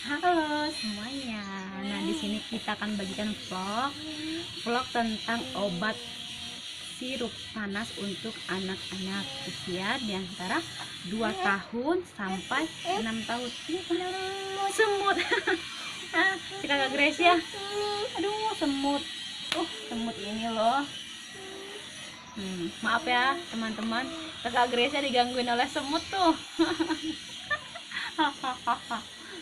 Halo semuanya. Nah, di sini kita akan bagikan vlog tentang obat sirup panas untuk anak-anak usia di antara 2 tahun sampai 6 tahun. Ini semut. Si kakak Grace ya. Aduh, semut. Semut ini loh. Maaf ya teman-teman, kakak Grace digangguin oleh semut tuh.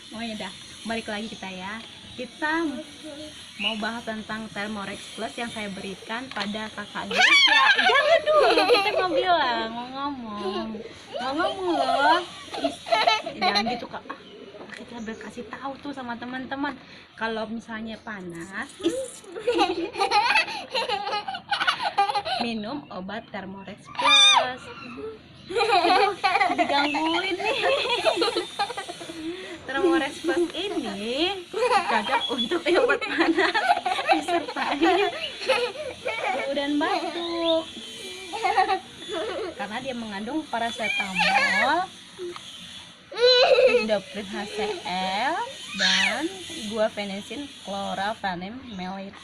Pokoknya dah, balik lagi kita mau bahas tentang Thermorex Plus yang saya berikan pada kakak Grace ya. Jangan dulu, kita mau bilang, mau ngomong loh. Jangan gitu kak. Kita berkasih tahu tuh sama teman-teman kalau misalnya panas minum obat Thermorex Plus. Digangguin nih. Thermorex Plus ini cocok untuk obat panas disertai flu dan batuk karena dia mengandung paracetamol, Indoprin HCl, dan guaifenesin chloramfenin maleate.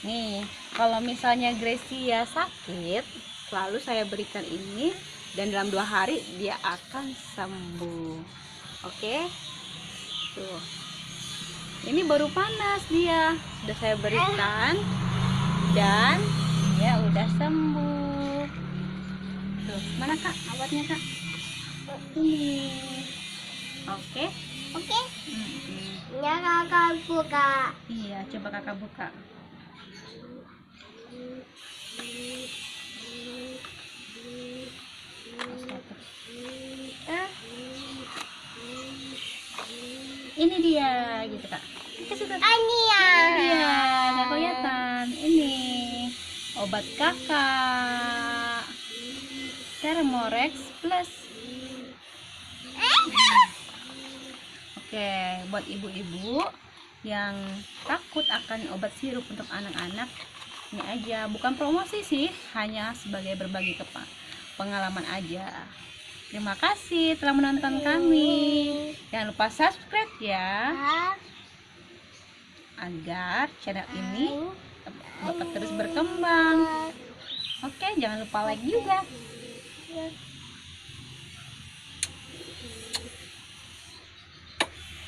Nih, kalau misalnya Gracia sakit, selalu saya berikan ini dan dalam 2 hari dia akan sembuh. Oke, tuh, ini baru panas dia, sudah saya berikan dan dia udah sembuh. Tuh, mana kak obatnya kak? Ini. Oke. Ya kakak buka. Iya, coba kakak buka. Ini dia gitu kak. Ini ya. Iya, nggak kelihatan. Ini obat kakak Thermorex Plus. Oke, buat ibu-ibu yang takut akan obat sirup untuk anak-anak, ini aja, bukan promosi sih, hanya sebagai berbagi pengalaman aja. Terima kasih telah menonton kami. Jangan lupa subscribe ya, agar channel ini dapat terus berkembang. Oke, jangan lupa like juga.